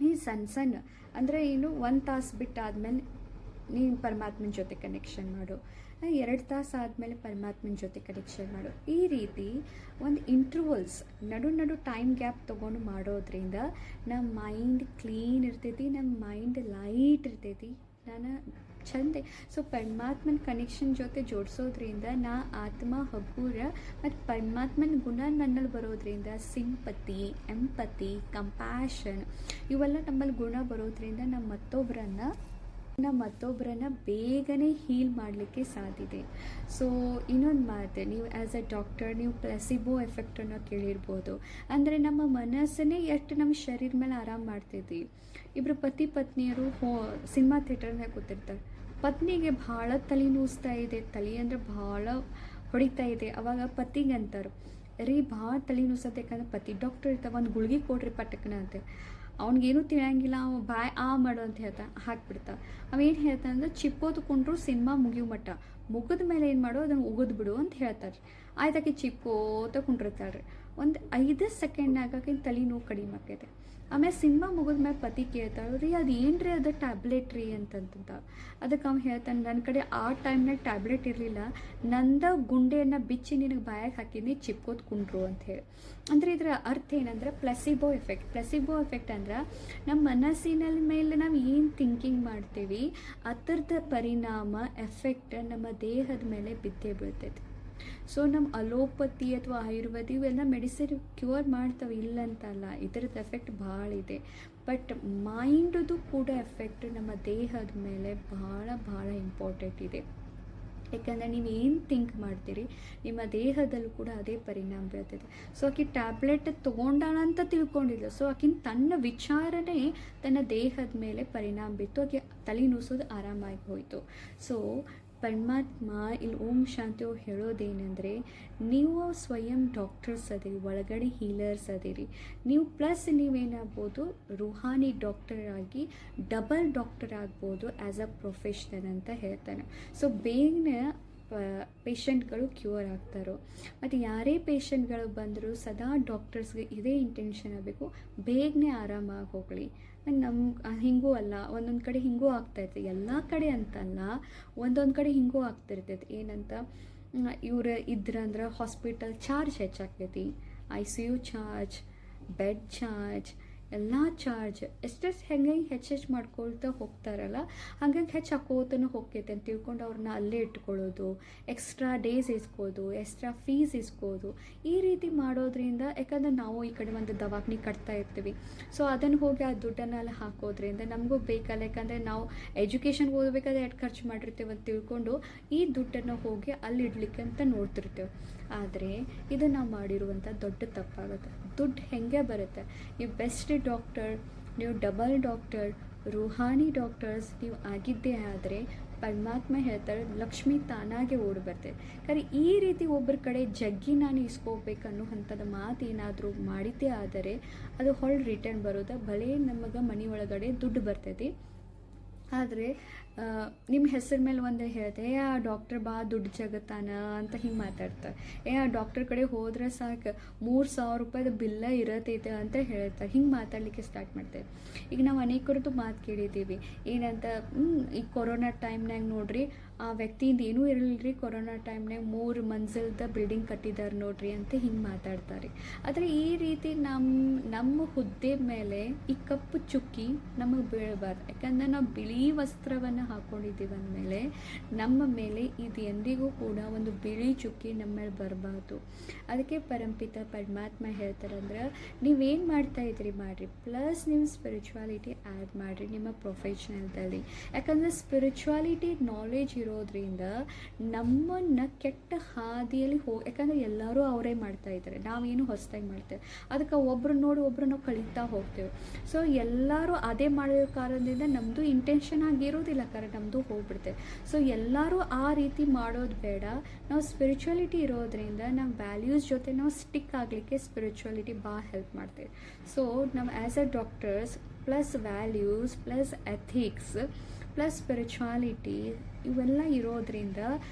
ಈ ಸಣ್ಣ ಅಂದರೆ ಏನು 1 ತಾಸು ಬಿಟ್ಟಾದ್ಮೇಲೆ ನೀನು ಪರಮಾತ್ಮನ ಜೊತೆ ಕನೆಕ್ಷನ್ ಮಾಡು, 2 ತಾಸು ಆದಮೇಲೆ ಪರಮಾತ್ಮನ ಜೊತೆ ಕನೆಕ್ಷನ್ ಮಾಡು. ಈ ರೀತಿ ಒಂದು ಇಂಟ್ರವಲ್ಸ್ ನಡು ಟೈಮ್ ಗ್ಯಾಪ್ ತೊಗೊಂಡು ಮಾಡೋದ್ರಿಂದ ನಮ್ಮ ಮೈಂಡ್ ಕ್ಲೀನ್ ಇರ್ತೈತಿ, ನಮ್ಮ ಮೈಂಡ್ ಲೈಟ್ ಇರ್ತೈತಿ, ನಾನು ಚಂದ. ಸೊ ಪರಮಾತ್ಮನ ಕನೆಕ್ಷನ್ ಜೊತೆ ಜೋಡಿಸೋದ್ರಿಂದ ನಾ ಆತ್ಮ ಹಗೂರ ಮತ್ತು ಪರಮಾತ್ಮನ ಗುಣ ನನ್ನಲ್ಲಿ ಬರೋದ್ರಿಂದ ಸಿಂಪತಿ, ಎಂಪತಿ, ಕಂಪ್ಯಾಷನ್ ಇವೆಲ್ಲ ನಮ್ಮಲ್ಲಿ ಗುಣ ಬರೋದ್ರಿಂದ ನಮ್ಮ ಮತ್ತೊಬ್ಬರನ್ನು ಬೇಗನೆ ಹೀಲ್ ಮಾಡಲಿಕ್ಕೆ ಸಾಧ್ಯತೆ. ಸೊ ಇನ್ನೊಂದು ಮಾತು, ನೀವು ಆ್ಯಸ್ ಅ ಡಾಕ್ಟರ್ ನೀವು ಪ್ಲೆಸಿಬೋ ಎಫೆಕ್ಟನ್ನು ಕೇಳಿರ್ಬೋದು. ಅಂದರೆ ನಮ್ಮ ಮನಸ್ಸನ್ನೇ ಎಷ್ಟು ನಮ್ಮ ಶರೀರ ಮೇಲೆ ಆರಾಮ ಮಾಡ್ತೈತಿ. ಇಬ್ಬರು ಪತಿ ಪತ್ನಿಯರು ಸಿನಿಮಾ ಥಿಯೇಟರ್ನಾಗ ಕೂತಿರ್ತಾರೆ. ಪತ್ನಿಗೆ ಭಾಳ ತಲೆ ನುಸ್ತಾ ಇದೆ, ತಲೆ ಅಂದರೆ ಭಾಳ ಹೊಡಿತಾ ಇದೆ. ಅವಾಗ ಪತಿಗೆ ಅಂತಾರೆ, ರೀ ಭಾಳ ತಲೆ ನುಸತ್ತೆ, ಯಾಕಂದ್ರೆ ಪತಿ ಡಾಕ್ಟರ್ ಇರ್ತಾವೆ, ಒಂದು ಗುಳಿಗೆ ಕೊಡ್ರಿ ಪಟಕ್ನ ಅಂತ. ಅವ್ನಿಗೇನು ತಿಳಿಯಂಗಿಲ್ಲ, ಅವ ಬಾಯ್ ಮಾಡು ಅಂತ ಹಾಕ್ಬಿಡ್ತಾ. ಅವೇನು ಹೇಳ್ತಾನೆ ಅಂದ್ರೆ ಚಿಪ್ಪೋದ್ಕೊಂಡ್ರು ಸಿನಿಮಾ ಮುಗಿಯೋ ಮಟ್ಟ, ಮುಗಿದ ಮೇಲೆ ಏನು ಮಾಡೋ ಅದನ್ನು ಉಗಿದು ಬಿಡು ಅಂತ ಹೇಳ್ತಾರೆ. ಆಯ್ತಾಕೆ ಚಿಪ್ಪೋತ ಕುಂಡಿರ್ತಾರೆ. ಒಂದು 5 ಸೆಕೆಂಡ್ನಾಗ ತಲೆ ನೋವು ಕಡಿಮೆ ಆಕೈತೆ. ಆಮೇಲೆ ಸಿನಿಮಾ ಮುಗಿದ್ಮೇಲೆ ಪತಿ ಕೇಳ್ತಾಳೆ, ರೀ ಅದು ಏನು ರೀ ಅದು ಟ್ಯಾಬ್ಲೆಟ್ ರೀ ಅಂತಂತ. ಅದಕ್ಕೆ ಅವ್ನು ಹೇಳ್ತಾನೆ, ನನ್ನ ಕಡೆ ಆ ಟೈಮ್ನಾಗ ಟ್ಯಾಬ್ಲೆಟ್ ಇರಲಿಲ್ಲ, ನಂದ ಗುಂಡೆಯನ್ನು ಬಿಚ್ಚಿ ನಿನಗೆ ಬಾಯಾಗ ಹಾಕಿದ್ನಿ, ಚಿಪ್ಕೋತ್ ಕುಂಡ್ರು ಅಂತ ಹೇಳಿ. ಅಂದರೆ ಇದರ ಅರ್ಥ ಏನಂದ್ರೆ ಪ್ಲೆಸಿಬೋ ಎಫೆಕ್ಟ್ ಅಂದ್ರೆ ನಮ್ಮ ಮನಸ್ಸಿನ ಮೇಲೆ ನಾವು ಏನು ಥಿಂಕಿಂಗ್ ಮಾಡ್ತೀವಿ ಅದರದ ಪರಿಣಾಮ ಎಫೆಕ್ಟ್ ನಮ್ಮ ದೇಹದ ಮೇಲೆ ಬಿದ್ದೇ ಬೀಳ್ತೈತೆ. ಸೊ ನಮ್ಮ ಅಲೋಪತಿ ಅಥವಾ ಆಯುರ್ವೇದ ಇವೆಲ್ಲ ಮೆಡಿಸಿನ್ ಕ್ಯೂರ್ ಮಾಡ್ತವೆ, ಇಲ್ಲಂತಲ್ಲ, ಇದರದ್ದು ಎಫೆಕ್ಟ್ ಭಾಳ ಇದೆ. ಬಟ್ ಮೈಂಡದು ಕೂಡ ಎಫೆಕ್ಟ್ ನಮ್ಮ ದೇಹದ ಮೇಲೆ ಭಾಳ ಇಂಪಾರ್ಟೆಂಟ್ ಇದೆ. ಯಾಕಂದರೆ ನೀವು ಏನು ಥಿಂಕ್ ಮಾಡ್ತೀರಿ ನಿಮ್ಮ ದೇಹದಲ್ಲೂ ಕೂಡ ಅದೇ ಪರಿಣಾಮ ಬೀಳ್ತದೆ. ಸೊ ಆಕೆ ಟ್ಯಾಬ್ಲೆಟ್ ತೊಗೊಂಡಾಳ ಅಂತ ತಿಳ್ಕೊಂಡಿಲ್ಲ. ಸೊ ಆಕಿನ ತನ್ನ ವಿಚಾರನೇ ತನ್ನ ದೇಹದ ಮೇಲೆ ಪರಿಣಾಮ ಬಿತ್ತು, ಆಕೆ ತಲೆ ನುಸೋದು ಆರಾಮಾಗಿ ಹೋಯಿತು. ಸೊ ಪರಮಾತ್ಮ ಇಲ್ಲಿ ಓಂ ಶಾಂತಿ ಅವ್ರು ಹೇಳೋದೇನೆಂದರೆ, ನೀವು ಸ್ವಯಂ ಡಾಕ್ಟರ್ಸ್ ಅದಿರಿ, ಒಳಗಡೆ ಹೀಲರ್ಸ್ ಅದಿರಿ ನೀವು. ಪ್ಲಸ್ ನೀವೇನಾಗ್ಬೋದು ರೂಹಾನಿ ಡಾಕ್ಟರ್ ಆಗಿ ಡಬಲ್ ಡಾಕ್ಟರ್ ಆಗ್ಬೋದು ಆ್ಯಸ್ ಅ ಪ್ರೊಫೆಷ್ನಲ್ ಅಂತ ಹೇಳ್ತಾನೆ. ಸೊ ಬೇಗನೆ ಪೇಷಂಟ್ಗಳು ಕ್ಯೂರ್ ಆಗ್ತಾರೋ. ಮತ್ತು ಯಾರೇ ಪೇಷಂಟ್ಗಳು ಬಂದರೂ ಸದಾ ಡಾಕ್ಟರ್ಸ್ಗೆ ಇದೇ ಇಂಟೆನ್ಷನ್ ಆಗಬೇಕು, ಬೇಗನೆ ಆರಾಮಾಗಿ ಹೋಗಲಿ. ನಮ್ಮ ಹಿಂಗೂ ಅಲ್ಲ, ಒಂದೊಂದು ಕಡೆ ಹಿಂಗೂ ಆಗ್ತಾಯಿರ್ತೈತೆ, ಎಲ್ಲ ಕಡೆ ಅಂತಲ್ಲ, ಒಂದೊಂದು ಕಡೆ ಹಿಂಗೂ ಆಗ್ತಿರ್ತೈತೆ. ಏನಂತ ಇವ್ರು ಇದ್ರಂದ್ರೆ ಹಾಸ್ಪಿಟಲ್ ಚಾರ್ಜ್ ಹೆಚ್ಚಾಗ್ತೈತಿ, ICU ಚಾರ್ಜ್, ಬೆಡ್ ಚಾರ್ಜ್, ಎಲ್ಲ ಚಾರ್ಜ್ ಎಷ್ಟೆಷ್ಟು ಹೆಂಗೆ ಹೆಚ್ಚು ಮಾಡ್ಕೊಳ್ತಾ ಹೋಗ್ತಾರಲ್ಲ, ಹಾಗಾಗಿ ಹೆಚ್ಚು ಹಾಕೋತನೂ ಹೋಗ್ತೈತೆ ಅಂತ ತಿಳ್ಕೊಂಡು ಅವ್ರನ್ನ ಅಲ್ಲೇ ಇಟ್ಕೊಳ್ಳೋದು, ಎಕ್ಸ್ಟ್ರಾ ಡೇಸ್ ಇಸ್ಕೋದು, ಎಕ್ಸ್ಟ್ರಾ ಫೀಸ್ ಇಸ್ಕೋದು, ಈ ರೀತಿ ಮಾಡೋದ್ರಿಂದ. ಯಾಕಂದರೆ ನಾವು ಈ ಕಡೆ ಒಂದು ದವಾಖಾನೆ ಕಟ್ತಾ ಇರ್ತೀವಿ, ಸೊ ಅದನ್ನು ಹೋಗಿ ಆ ದುಡ್ಡನ್ನು ಅಲ್ಲಿ ಹಾಕೋದ್ರಿಂದ ನಮಗೂ ಬೇಕಲ್ಲ. ಯಾಕಂದರೆ ನಾವು ಎಜುಕೇಷನ್ಗೆ ಓದಬೇಕಾದ್ರೆ ಎಷ್ಟು ಖರ್ಚು ಮಾಡಿರ್ತೀವಿ ಅಂತ ತಿಳ್ಕೊಂಡು ಈ ದುಡ್ಡನ್ನು ಹೋಗಿ ಅಲ್ಲಿ ಇಡ್ಲಿಕ್ಕೆ ಅಂತ ನೋಡ್ತಿರ್ತೇವೆ. ಆದರೆ ಇದು ನಾವು ಮಾಡಿರುವಂಥ ದೊಡ್ಡ ತಪ್ಪಾಗುತ್ತೆ. ದುಡ್ಡು ಹೆಂಗೆ ಬರುತ್ತೆ? ನೀವು ಬೆಸ್ಟ್ ಡಾಕ್ಟರ್, ನೀವು ಡಬಲ್ ಡಾಕ್ಟರ್, ರೂಹಾನಿ ಡಾಕ್ಟರ್ಸ್ ನೀವು ಆಗಿದ್ದೇ ಆದರೆ ಪರಮಾತ್ಮ ಹೇಳ್ತಾರೆ ಲಕ್ಷ್ಮಿ ತಾನಾಗೆ ಓಡಿ ಬರ್ತದೆ. ಯಾಕಂದರೆ ಈ ರೀತಿ ಒಬ್ಬರ ಕಡೆ ಜಗ್ಗಿ ನಾನು ಇಸ್ಕೋಬೇಕನ್ನೋ ಅಂಥದ್ದು ಮಾತು ಏನಾದರೂ ಮಾಡಿದ್ದೇ ಆದರೆ ಅದು ಹೊಳ್ಳಿ ರಿಟರ್ನ್ ಬರೋದು. ಭಲೇ ನಮಗೆ ಮನೆ ಒಳಗಡೆ ದುಡ್ಡು ಬರ್ತೈತಿ, ಆದರೆ ನಿಮ್ಮ ಹೆಸರು ಮೇಲೆ ಒಂದು ಹೇಳ್ತೆ, ಆ ಡಾಕ್ಟರ್ ದುಡ್ಡು ಜಗತ್ತಾನ ಅಂತ ಹಿಂಗೆ ಮಾತಾಡ್ತಾರೆ. ಆ ಡಾಕ್ಟರ್ ಕಡೆ ಹೋದ್ರೆ ಸಾಕು 3,000 ರೂಪಾಯಿದ ಬಿಲ್ಲ ಇರತೈತೆ ಅಂತ ಹೇಳ್ತಾರೆ. ಹಿಂಗೆ ಮಾತಾಡಲಿಕ್ಕೆ ಸ್ಟಾರ್ಟ್ ಮಾಡ್ತೇವೆ. ಈಗ ನಾವು ಅನೇಕರದ್ದು ಮಾತು ಕೇಳಿದ್ದೀವಿ ಏನಂತ, ಈ ಕೊರೋನಾ ಟೈಮ್ನಾಗ ನೋಡ್ರಿ ಆ ವ್ಯಕ್ತಿಯಿಂದ ಏನೂ ಇರಲಿಲ್ಲ ರೀ, ಕೊರೋನಾ ಟೈಮ್ನಾಗ 3 ಮಂಜಿಲ್ದ ಬಿಲ್ಡಿಂಗ್ ಕಟ್ಟಿದ್ದಾರೆ ನೋಡ್ರಿ ಅಂತ ಹಿಂಗೆ ಮಾತಾಡ್ತಾರೆ. ಆದರೆ ಈ ರೀತಿ ನಮ್ಮ ಹುದ್ದೆ ಮೇಲೆ ಈ ಕಪ್ಪು ಚುಕ್ಕಿ ನಮಗೆ ಬೀಳಬಾರ್ದು. ಯಾಕಂದರೆ ನಾವು ಬಿಳಿ ವಸ್ತ್ರವನ್ನು ಹಾಕ್ಕೊಂಡಿದ್ದೀವಿ ಅಂದಮೇಲೆ ನಮ್ಮ ಮೇಲೆ ಇದು ಎಂದಿಗೂ ಕೂಡ ಒಂದು ಬಿಳಿ ಚುಕ್ಕಿ ನಮ್ಮ ಮೇಲೆ ಬರಬಾರ್ದು. ಅದಕ್ಕೆ ಪರಂಪಿತ ಪರಮಾತ್ಮ ಹೇಳ್ತಾರೆ ಅಂದ್ರೆ, ನೀವೇನು ಮಾಡ್ತಾ ಇದ್ರಿ ಮಾಡಿರಿ, ಪ್ಲಸ್ ನೀವು ಸ್ಪಿರಿಚುವಾಲಿಟಿ ಆ್ಯಡ್ ಮಾಡಿರಿ ನಿಮ್ಮ ಪ್ರೊಫೆಷ್ನಲ್ದಲ್ಲಿ. ಯಾಕಂದರೆ ಸ್ಪಿರಿಚುವಾಲಿಟಿ ನಾಲೆಜ್ ಇರೋದ್ರಿಂದ ನಮ್ಮನ್ನು ಕೆಟ್ಟ ಹಾದಿಯಲ್ಲಿ ಯಾಕಂದರೆ ಎಲ್ಲರೂ ಅವರೇ ಮಾಡ್ತಾ ಇದ್ದಾರೆ, ನಾವೇನು ಹೊಸದಾಗಿ ಮಾಡ್ತೇವೆ. ಅದಕ್ಕೆ ಒಬ್ರು ನೋಡಿ ಒಬ್ರು ನಾವು ಕಳೀತಾ ಹೋಗ್ತೇವೆ. ಸೊ ಎಲ್ಲರೂ ಅದೇ ಮಾಡಿರೋ ಕಾರಣದಿಂದ ನಮ್ಮದು ಇಂಟೆನ್ಷನ್ ಆಗಿರೋದಿಲ್ಲ, ನಮ್ಮದು ಹೋಗ್ಬಿಡ್ತೇವೆ. ಸೊ ಎಲ್ಲರೂ ಆ ರೀತಿ ಮಾಡೋದು ಬೇಡ. ನಾವು ಸ್ಪಿರಿಚುವಾಲಿಟಿ ಇರೋದ್ರಿಂದ ನಮ್ಮ ವ್ಯಾಲ್ಯೂಸ್ ಜೊತೆ ನಾವು ಸ್ಟಿಕ್ ಆಗಲಿಕ್ಕೆ ಸ್ಪಿರಿಚುವಾಲಿಟಿ ಭಾಳ ಹೆಲ್ಪ್ ಮಾಡ್ತೇವೆ. ಸೊ ನಾವು as a doctors plus values plus ethics plus spirituality ಇವೆಲ್ಲ ಇರೋದ್ರಿಂದ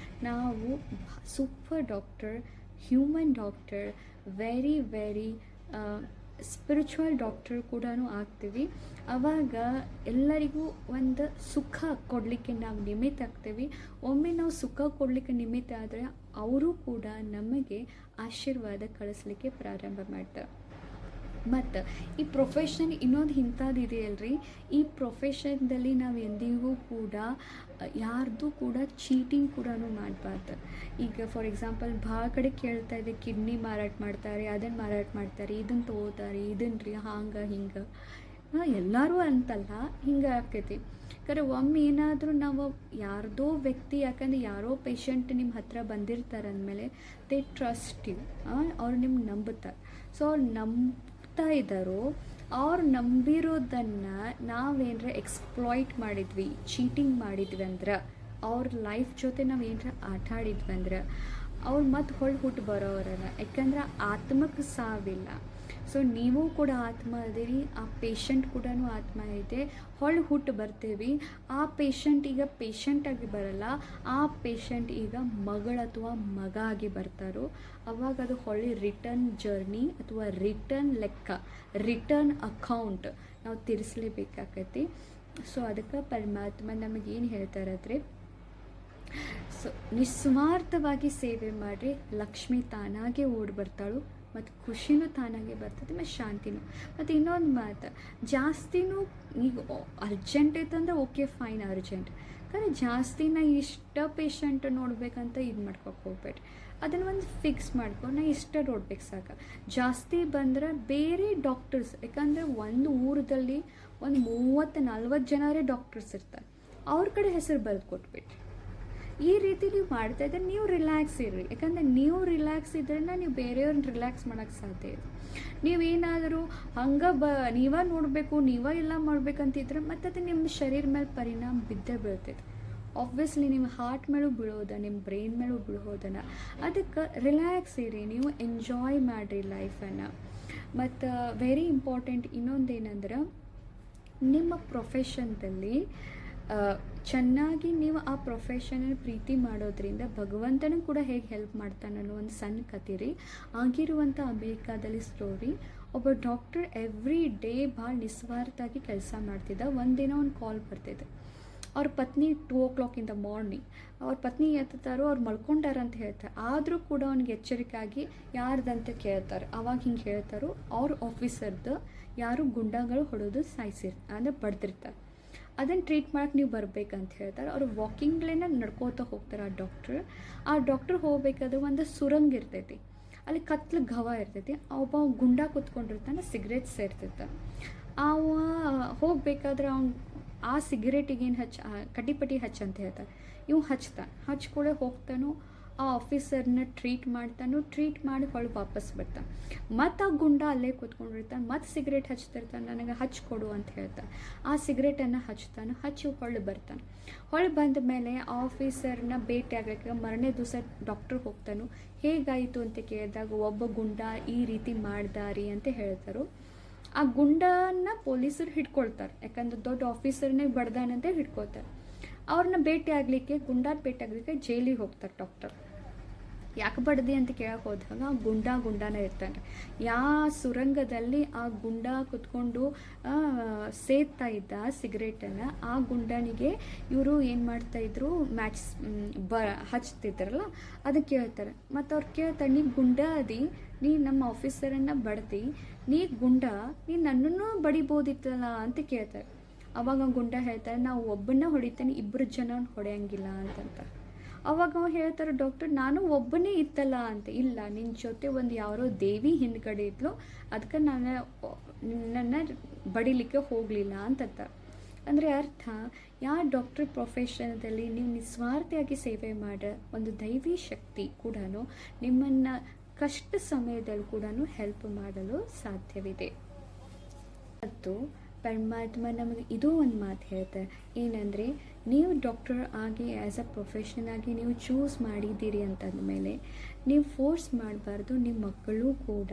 ನಾವು super doctor, human doctor, very spiritual doctor ಕೂಡ ಆಗ್ತೀವಿ. ಆವಾಗ ಎಲ್ಲರಿಗೂ ಒಂದು ಸುಖ ಕೊಡಲಿಕ್ಕೆ ನಾವು ನಿಮಿತ್ತ ಆಗ್ತೀವಿ. ಒಮ್ಮೆ ನಾವು ಸುಖ ಕೊಡಲಿಕ್ಕೆ ನಿಮಿತ್ತ ಆದರೆ ಅವರು ಕೂಡ ನಮಗೆ ಆಶೀರ್ವಾದ ಕಳಿಸ್ಲಿಕ್ಕೆ ಪ್ರಾರಂಭ ಮಾಡ್ತಾರೆ. ಮತ್ತು ಈ ಪ್ರೊಫೆಷನ್ ಇನ್ನೊಂದು ಇಂಥದ್ದು ಇದೆಯಲ್ರಿ, ಈ ಪ್ರೊಫೆಷನ್ದಲ್ಲಿ ನಾವು ಎಂದಿಗೂ ಕೂಡ ಯಾರ್ದು ಕೂಡ ಚೀಟಿಂಗ್ ಕೂಡ ಮಾಡಬಾರ್ದು. ಈಗ ಫಾರ್ ಎಕ್ಸಾಂಪಲ್ ಭಾಳ ಕಡೆ ಕೇಳ್ತಾ ಇದೆ, ಕಿಡ್ನಿ ಮಾರಾಟ ಮಾಡ್ತಾರೆ, ಅದನ್ನು ಮಾರಾಟ ಮಾಡ್ತಾರೆ, ಇದನ್ನು ತೊಗೋತಾರೆ, ಇದನ್ನು ರೀ ಹಂಗೆ ಹಿಂಗೆ ಎಲ್ಲರೂ ಅಂತಲ್ಲ, ಹಿಂಗೆ ಆಕೈತಿ. ಯಾಕಂದ್ರೆ ಒಮ್ಮೆ ಏನಾದರೂ ನಾವು ಯಾರ್ದೋ ವ್ಯಕ್ತಿ, ಯಾಕಂದರೆ ಯಾರೋ ಪೇಷಂಟ್ ನಿಮ್ಮ ಹತ್ರ ಬಂದಿರ್ತಾರೆ ಅಂದಮೇಲೆ ದೇ ಟ್ರಸ್ಟ್ ಯು, ಅವ್ರು ನಿಮ್ಗೆ ನಂಬುತ್ತಾರೆ. ಸೊ ಅವ್ರು ನಂಬ್ತಾ ಇದ್ದಾರೋ, ಅವ್ರು ನಂಬಿರೋದನ್ನು ನಾವೇನರ ಎಕ್ಸ್ಪ್ಲಾಯ್ಟ್ ಮಾಡಿದ್ವಿ, ಚೀಟಿಂಗ್ ಮಾಡಿದ್ವಿ ಅಂದ್ರೆ, ಅವ್ರ ಲೈಫ್ ಜೊತೆ ನಾವು ಏನರ ಆಟ ಆಡಿದ್ವಿ ಅಂದ್ರೆ ಅವ್ರು ಮತ್ತೆ ಹೊಳ್ಳಿ ಹುಟ್ಟು ಬರೋರಲ್ಲ. ಯಾಕಂದ್ರೆ ಆತ್ಮಕ್ಕೆ ಸಾವಿಲ್ಲ. ಸೊ ನೀವು ಕೂಡ ಆತ್ಮ ಅದೀರಿ, ಆ ಪೇಷಂಟ್ ಕೂಡ ಆತ್ಮ ಇದೆ, ಹೊಳ್ಳಿ ಹುಟ್ಟು ಬರ್ತೀವಿ. ಆ ಪೇಷಂಟ್ ಈಗ ಪೇಷಂಟಾಗಿ ಬರಲ್ಲ, ಆ ಪೇಷಂಟ್ ಈಗ ಮಗಳು ಅಥವಾ ಮಗ ಆಗಿ ಬರ್ತಾರೋ. ಅವಾಗ ಅದು ಹೊಳ್ಳಿ ರಿಟರ್ನ್ ಜರ್ನಿ ಅಥವಾ ರಿಟರ್ನ್ ಲೆಕ್ಕ, ರಿಟರ್ನ್ ಅಕೌಂಟ್ ನಾವು ತೀರಿಸಲೇಬೇಕಾಗೈತಿ. ಸೊ ಅದಕ್ಕೆ ಪರಮಾತ್ಮ ನಮಗೇನು ಹೇಳ್ತಾರಂದರೆ, ಸೊ ನಿಸ್ವಾರ್ಥವಾಗಿ ಸೇವೆ ಮಾಡಿ, ಲಕ್ಷ್ಮಿ ತಾನಾಗೆ ಓಡಿ ಬರ್ತಾಳು, ಮತ್ತು ಖುಷಿನೂ ತಾನಾಗೆ ಬರ್ತದೆ, ಮತ್ತು ಶಾಂತಿನೂ. ಮತ್ತು ಇನ್ನೊಂದು ಮಾತು, ಜಾಸ್ತಿನೂ ಈಗ ಅರ್ಜೆಂಟ್ ಐತಂದ್ರೆ ಓಕೆ ಫೈನ್ ಅರ್ಜೆಂಟ್, ಆದರೆ ಜಾಸ್ತಿನ ಇಷ್ಟ ಪೇಷಂಟ್ ನೋಡ್ಬೇಕಂತ ಇದು ಮಾಡ್ಕೊಕ್ಕೆ ಹೋಗ್ಬೇಡ್ರಿ. ಅದನ್ನು ಒಂದು ಫಿಕ್ಸ್ ಮಾಡ್ಕೊಂಡು ನಾ ಇಷ್ಟ ನೋಡ್ಬೇಕು ಸಾಕು. ಜಾಸ್ತಿ ಬಂದ್ರೆ ಬೇರೆ ಡಾಕ್ಟರ್ಸ್, ಯಾಕಂದರೆ ಒಂದು ಊರದಲ್ಲಿ ಒಂದು 30-40 ಜನರೇ ಡಾಕ್ಟರ್ಸ್ ಇರ್ತಾರೆ, ಅವ್ರ ಕಡೆ ಹೆಸರು ಬರೆದು ಕೊಟ್ಬಿಟ್ರಿ. ಈ ರೀತಿ ನೀವು ಮಾಡ್ತಾಯಿದ್ರೆ ನೀವು ರಿಲ್ಯಾಕ್ಸ್ ಇರ್ರಿ. ಯಾಕಂದರೆ ನೀವು ರಿಲ್ಯಾಕ್ಸ್ ಇದ್ರಿಂದ ನೀವು ಬೇರೆಯವ್ರನ್ನ ರಿಲ್ಯಾಕ್ಸ್ ಮಾಡೋಕ್ಕೆ ಸಾಧ್ಯ ಇದೆ. ನೀವೇನಾದರೂ ಹಂಗೆ ನೀವೇ ನೋಡಬೇಕು, ನೀವೇ ಎಲ್ಲ ಮಾಡ್ಬೇಕಂತಿದ್ರೆ ಮತ್ತು ಅದು ನಿಮ್ಮ ಶರೀರ ಮೇಲೆ ಪರಿಣಾಮ ಬಿದ್ದೇ ಬೀಳ್ತೈತೆ. ಆಬ್ವಿಯಸ್ಲಿ ನಿಮ್ಮ ಹಾರ್ಟ್ ಮೇಲೂ ಬೀಳೋದ, ನಿಮ್ಮ ಬ್ರೈನ್ ಮೇಲೂ ಬೀಳೋದನ್ನು. ಅದಕ್ಕೆ ರಿಲ್ಯಾಕ್ಸ್ ಇರಿ, ನೀವು ಎಂಜಾಯ್ ಮಾಡಿರಿ ಲೈಫನ್ನು. ಮತ್ತು ವೆರಿ ಇಂಪಾರ್ಟೆಂಟ್ ಇನ್ನೊಂದೇನೆಂದ್ರೆ, ನಿಮ್ಮ ಪ್ರೊಫೆಷನ್ದಲ್ಲಿ ಚೆನ್ನಾಗಿ ನೀವು ಆ ಪ್ರೊಫೆಷನಲ್ ಪ್ರೀತಿ ಮಾಡೋದ್ರಿಂದ ಭಗವಂತನೂ ಕೂಡ ಹೇಗೆ ಹೆಲ್ಪ್ ಮಾಡ್ತಾನೆ ಅನ್ನೋ ಒಂದು ಸಣ್ಣ ಕಥೆ ಆಗಿರುವಂಥ ಅಮೇರಿಕಾದಲ್ಲಿ ಸ್ಟೋರಿ. ಒಬ್ಬ ಡಾಕ್ಟರ್ ಎವ್ರಿ ಡೇ ಭಾಳ ನಿಸ್ವಾರ್ಥವಾಗಿ ಕೆಲಸ ಮಾಡ್ತಿದ್ದ. ಒಂದಿನ ಒಂದು ಕಾಲ್ ಬರ್ತಿದೆ, ಅವ್ರ ಪತ್ನಿ 2 o'clock ಇನ್ ದ ಮಾರ್ನಿಂಗ್, ಅವ್ರ ಪತ್ನಿ ಎತ್ತಾರೋ ಅವ್ರು ಮಲ್ಕೊಂಡಾರ ಅಂತ ಹೇಳ್ತಾರೆ. ಆದರೂ ಕೂಡ ಅವ್ನಿಗೆ ಎಚ್ಚರಿಕೆಯಾಗಿ ಯಾರ್ದಂತ ಕೇಳ್ತಾರೆ. ಅವಾಗ ಹಿಂಗೆ ಹೇಳ್ತಾರೋ, ಅವ್ರ ಆಫೀಸರ್ದು ಯಾರು ಗುಂಡಾಗಳು ಹೊಡೋದು ಅಂದರೆ ಬಡ್ದಿರ್ತಾರೆ. ಅದನ್ನು ಟ್ರೀಟ್ ಮಾಡೋಕ್ಕೆ ನೀವು ಬರಬೇಕಂತ ಹೇಳ್ತಾರೆ. ಅವರು ವಾಕಿಂಗ್ಲೇನ ನಡ್ಕೋತಾ ಹೋಗ್ತಾರೆ. ಆ ಡಾಕ್ಟ್ರ್ ಹೋಗ್ಬೇಕಾದ್ರೆ ಒಂದು ಸುರಂಗ ಇರ್ತೈತಿ, ಅಲ್ಲಿ ಕತ್ಲು ಗವ ಇರ್ತೈತಿ. ಒಬ್ಬ ಗುಂಡ ಕೂತ್ಕೊಂಡಿರ್ತಾನೆ, ಸಿಗರೇಟ್ ಸೇರ್ತಿರ್ತಾನೆ. ಅವ ಹೋಗ್ಬೇಕಾದ್ರೆ ಅವ್ನು ಆ ಸಿಗರೇಟಿಗೇನು ಕಡ್ಡಿಪಟ್ಟಿ ಅಂತ ಹೇಳ್ತಾರೆ. ಇವು ಹಚ್ಕೊಳ್ಳೆ ಹೋಗ್ತಾನೋ, ಆ ಆಫೀಸರ್ನ ಟ್ರೀಟ್ ಟ್ರೀಟ್ ಮಾಡಿ ಹೊಳ್ಳಿ ವಾಪಸ್ ಬರ್ತಾನೆ. ಮತ್ತು ಆ ಗುಂಡ ಅಲ್ಲೇ ಕೂತ್ಕೊಂಡಿರ್ತಾನೆ, ಮತ್ತು ಸಿಗರೇಟ್ ಹಚ್ತಿರ್ತಾನೆ, ನನಗೆ ಹಚ್ಕೊಡು ಅಂತ ಹೇಳ್ತಾನೆ. ಆ ಸಿಗರೇಟನ್ನು ಹಚ್ಚಿ ಹೊಳ್ಳಿ ಬರ್ತಾನೆ. ಹೊಳ್ಳಿ ಬಂದ ಮೇಲೆ ಆಫೀಸರ್ನ ಭೇಟಿ ಆಗೋಕ್ಕೆ ಮರನೇ ದಿವಸ ಡಾಕ್ಟ್ರ್ ಹೋಗ್ತಾನು. ಹೇಗಾಯಿತು ಅಂತ ಕೇಳಿದಾಗ ಒಬ್ಬ ಗುಂಡ ಈ ರೀತಿ ಮಾಡ್ದಾರಿ ಅಂತ ಹೇಳ್ತಾರೋ. ಆ ಗುಂಡನ್ನ ಪೊಲೀಸರು ಹಿಡ್ಕೊಳ್ತಾರೆ, ಯಾಕಂದ್ರೆ ದೊಡ್ಡ ಆಫೀಸರ್ನೇ ಬಡ್ದಾನಂತ ಹಿಡ್ಕೊಳ್ತಾರೆ. ಅವ್ರನ್ನ ಭೇಟಿ ಆಗಲಿಕ್ಕೆ ಜೈಲಿಗೆ ಹೋಗ್ತಾರೆ ಡಾಕ್ಟರ್. ಯಾಕೆ ಬಡ್ದಿ ಅಂತ ಕೇಳಕ್ಕೆ ಹೋದಾಗ ಆ ಗುಂಡಾನೇ ಇರ್ತಾನೆ. ಸುರಂಗದಲ್ಲಿ ಆ ಗುಂಡ ಕುತ್ಕೊಂಡು ಸೇದ್ತಾ ಇದ್ದ ಸಿಗರೇಟನ್ನು, ಆ ಗುಂಡನಿಗೆ ಇವರು ಏನು ಮಾಡ್ತಾಯಿದ್ರು, ಮ್ಯಾಚ್ ಹಚ್ತಿದ್ರಲ್ಲ, ಅದಕ್ಕೆ ಕೇಳ್ತಾರೆ. ಮತ್ತು ಅವ್ರು ಕೇಳ್ತಾರೆ, ನೀ ಗುಂಡ ಅದಿ, ನೀ ನಮ್ಮ ಆಫೀಸರನ್ನು ಬಡ್ದಿ, ನೀ ಗುಂಡ, ನೀ ನನ್ನನ್ನು ಬಡಿಬೋದಿತ್ತಲ್ಲ ಅಂತ ಕೇಳ್ತಾರೆ. ಅವಾಗ ಗುಂಡ ಹೇಳ್ತಾರೆ, ನಾವು ಒಬ್ಬನ್ನ ಹೊಡಿತೇನೆ, 2 ಜನ ಹೊಡೆಯಂಗಿಲ್ಲ ಅಂತಂತ. ಅವಾಗ ಅವ ಹೇಳ್ತಾರೆ ಡಾಕ್ಟರ್, ನಾನು ಒಬ್ಬನೇ ಇತ್ತಲ್ಲ ಅಂತ. ಇಲ್ಲ, ನಿನ್ನ ಜೊತೆ ಒಂದು ಯಾರೋ ದೇವಿ ಹಿಂದ್ಗಡೆ ಇದ್ಲು, ಅದಕ್ಕೆ ನನ್ನ ಬಡಿಲಿಕ್ಕೆ ಹೋಗಲಿಲ್ಲ ಅಂತಂತ. ಅಂದರೆ ಅರ್ಥ, ಡಾಕ್ಟರ್ ಪ್ರೊಫೆಷನ್ದಲ್ಲಿ ನೀವು ನಿಸ್ವಾರ್ಥಿಯಾಗಿ ಸೇವೆ ಮಾಡೋ ಒಂದು ದೈವಿ ಶಕ್ತಿ ಕೂಡ ನಿಮ್ಮನ್ನು ಕಷ್ಟ ಸಮಯದಲ್ಲಿ ಕೂಡ ಹೆಲ್ಪ್ ಮಾಡಲು ಸಾಧ್ಯವಿದೆ. ಮತ್ತು ಪರಮಾತ್ಮ ನಮಗೆ ಇದು ಒಂದು ಮಾತು ಹೇಳ್ತಾರೆ, ಏನಂದರೆ ನೀವು ಡಾಕ್ಟರ್ ಆಗಿ ಆ್ಯಸ್ ಅ ಪ್ರೊಫೆಷನ್ ಆಗಿ ನೀವು ಚೂಸ್ ಮಾಡಿದ್ದೀರಿ ಅಂತಂದಮೇಲೆ ನೀವು ಫೋರ್ಸ್ ಮಾಡಬಾರ್ದು ನಿಮ್ಮ ಮಕ್ಕಳು ಕೂಡ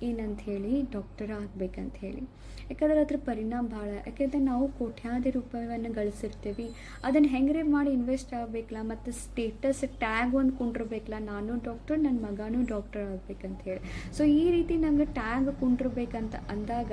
ಏನಂತ ಹೇಳಿ ಡಾಕ್ಟರ್ ಆಗಬೇಕಂತ ಹೇಳಿ. ಯಾಕಂದ್ರೆ ಅದ್ರ ಪರಿಣಾಮ ಭಾಳ, ಯಾಕೆಂದರೆ ನಾವು ಕೋಟ್ಯಾದಿ ರೂಪಾಯಿಯನ್ನು ಗಳಿಸಿರ್ತೀವಿ, ಅದನ್ನು ಹೆಂಗ್ರೆ ಮಾಡಿ ಇನ್ವೆಸ್ಟ್ ಆಗಬೇಕಲ್ಲ, ಮತ್ತು ಸ್ಟೇಟಸ್ ಟ್ಯಾಗ್ ಒಂದು ಕುಂಡಿರ್ಬೇಕಲ್ಲ, ನಾನು ಡಾಕ್ಟರ್ ನನ್ನ ಮಗನೂ ಡಾಕ್ಟರ್ ಆಗಬೇಕಂತ ಹೇಳಿ. ಸೊ ಈ ರೀತಿ ನಂಗೆ ಟ್ಯಾಗ್ ಕುಂಡಿರ್ಬೇಕಂತ ಅಂದಾಗ